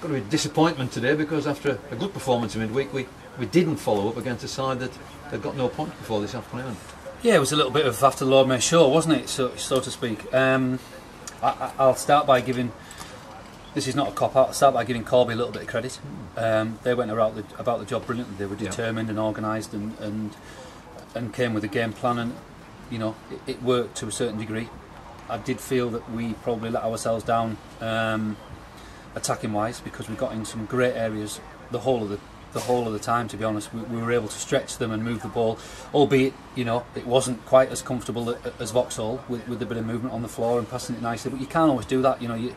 got to be a disappointment today, because after a good performance in midweek, we didn't follow up against a side that had got no points before this afternoon. Yeah, it was a little bit of after the Lord Mayor's show, wasn't it, so to speak. I'll start by giving, this is not a cop-out, I'll start by giving Corby a little bit of credit. They went about the job brilliantly. They were determined and organised and came with a game plan, and you know, it worked to a certain degree. I did feel that we probably let ourselves down attacking wise, because we got in some great areas the whole of the time. To be honest, we were able to stretch them and move the ball, albeit, you know, it wasn't quite as comfortable as Vauxhall with a bit of movement on the floor and passing it nicely, but you can't always do that. You know,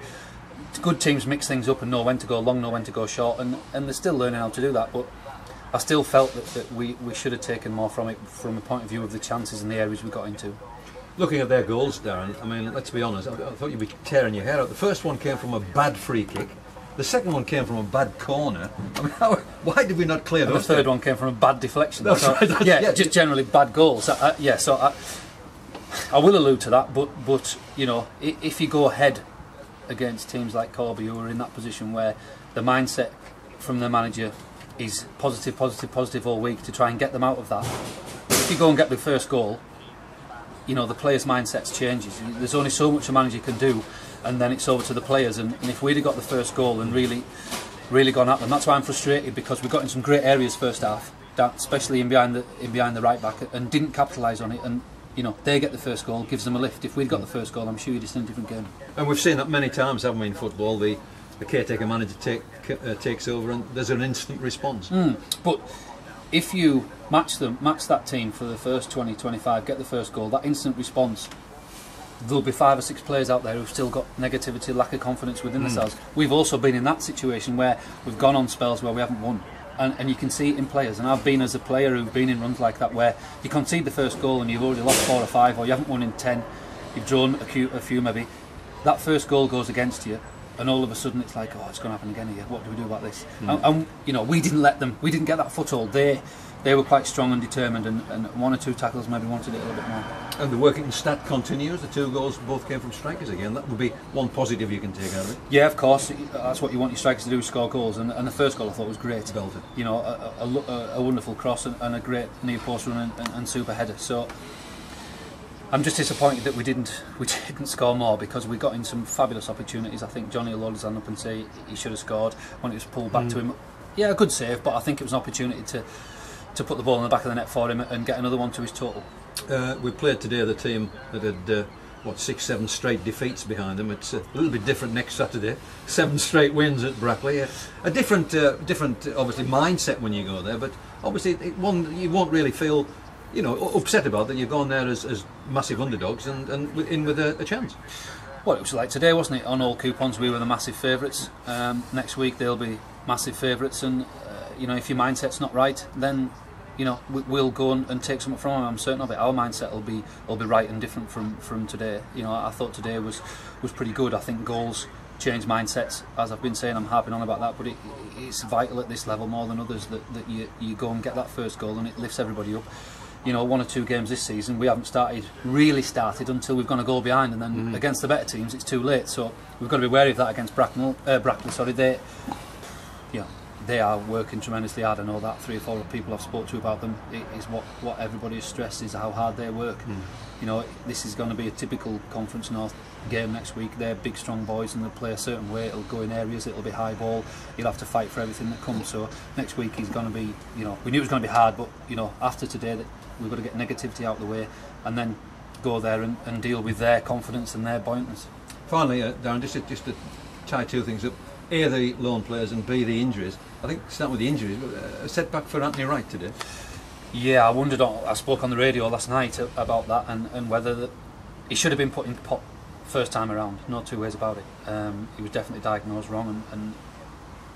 good teams mix things up and know when to go long, know when to go short, and they're still learning how to do that. But I still felt that we should have taken more from it, from the point of view of the chances and the areas we got into. Looking at their goals, Darren, I mean, let's be honest, I thought you'd be tearing your hair out. The first one came from a bad free kick. The second one came from a bad corner. I mean, why did we not clear those? The third one came from a bad deflection. That's right. Yeah, just generally bad goals. So I will allude to that, but you know, if you go ahead against teams like Corby, who are in that position where the mindset from the manager is positive, positive, positive all week to try and get them out of that, if you go and get the first goal, you know, the players' mindsets changes. There's only so much a manager can do, and then it's over to the players. And if we'd have got the first goal and really gone at them, that's why I'm frustrated, because we got in some great areas first half, especially in behind the right back, and didn't capitalise on it. And you know, they get the first goal, gives them a lift. If we'd got the first goal, I'm sure you'd have seen a different game. And we've seen that many times, haven't we, in football? The caretaker manager takes over, and there's an instant response. But if you match that team for the first 20-25, get the first goal, that instant response, there'll be 5 or 6 players out there who've still got negativity, lack of confidence within themselves. We've also been in that situation where we've gone on spells where we haven't won, and you can see it in players. And I've been as a player who've been in runs like that, where you concede the first goal and you've already lost 4 or 5, or you haven't won in 10, you've drawn a few maybe. That first goal goes against you, and all of a sudden it's like, oh, it's going to happen again here. What do we do about this? And you know, we didn't let them. We didn't get that foothold. They were quite strong and determined, and 1 or 2 tackles maybe wanted it a little bit more. And the Workington stat continues. The 2 goals both came from strikers again. That would be one positive you can take out of it. Yeah, of course. That's what you want your strikers to do, score goals. And the first goal I thought was great. Belted. You know, a wonderful cross and a great near post run and super header. So I'm just disappointed that we didn't score more, because we got in some fabulous opportunities. I think Johnny will hold his hand up and say he should have scored when it was pulled back to him. Yeah, a good save, but I think it was an opportunity to put the ball in the back of the net for him and get another one to his total. We played today the team that had 6-7 straight defeats behind them. It's a little bit different next Saturday. 7 straight wins at Brackley. A different obviously mindset when you go there, but obviously you won't really feel, you know, upset about that. You've gone there as massive underdogs and in with a chance. Well, it was like today, wasn't it? On all coupons we were the massive favourites. Next week they'll be massive favourites, and you know, if your mindset's not right, then you know, we'll go and take something from them. I'm certain of it. Our mindset will be right and different from today. You know, I thought today was pretty good. I think goals change mindsets, as I've been saying. I'm harping on about that, but it's vital at this level more than others that you go and get that first goal, and it lifts everybody up. You know, 1 or 2 games this season we haven't really started until we've gone a goal behind, and then against the better teams it's too late. So we've got to be wary of that against Brackley. They are working tremendously hard. I know that 3 or 4 people I've spoke to about them, it is what everybody has stressed, is how hard they work. You know, this is going to be a typical Conference North game next week. They're big strong boys and they'll play a certain way. It'll go in areas, it'll be high ball, you'll have to fight for everything that comes. So next week is going to be, you know, we knew it was going to be hard, but you know, after today that we've got to get negativity out of the way and then go there and deal with their confidence and their buoyantness. Finally, Darren, just to tie 2 things up. A, the loan players, and B, the injuries. I think starting with the injuries, a setback for Anthony Wright today. Yeah, I wondered. I spoke on the radio last night about that, and whether he should have been put in pot first time around. No 2 ways about it. He was definitely diagnosed wrong, and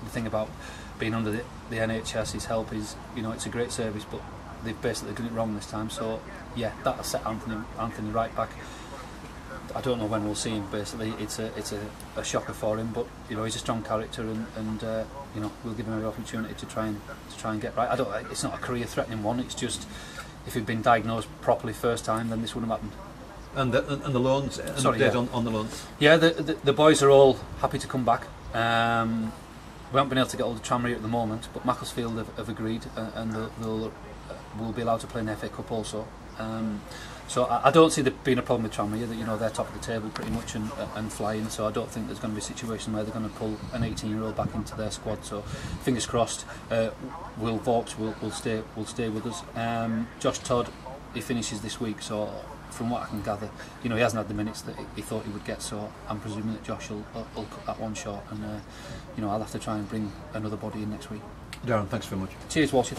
the thing about being under the NHS's help is, you know, it's a great service, but they've basically done it wrong this time. So yeah, that'll set Anthony Wright back. I don't know when we'll see him. Basically, it's a shocker for him, but you know, he's a strong character, and you know, we'll give him an opportunity to try and get right. It's not a career-threatening one. It's just, if he'd been diagnosed properly first time, then this wouldn't have happened. And the loans. On the loans. Yeah, the boys are all happy to come back. We haven't been able to get hold of Tranmere at the moment, but Macclesfield have agreed, and they'll will be allowed to play in the FA Cup also. So I don't see there being a problem with Tranmere. That, you know, they're top of the table pretty much and flying. So I don't think there's going to be a situation where they're going to pull an 18-year-old back into their squad. So fingers crossed. Will Vaught will stay with us. Josh Todd, he finishes this week. So from what I can gather, you know, he hasn't had the minutes that he thought he would get. So I'm presuming that Josh will cut that one short. And you know, I'll have to try and bring another body in next week. Darren, thanks very much. Cheers, Walsh.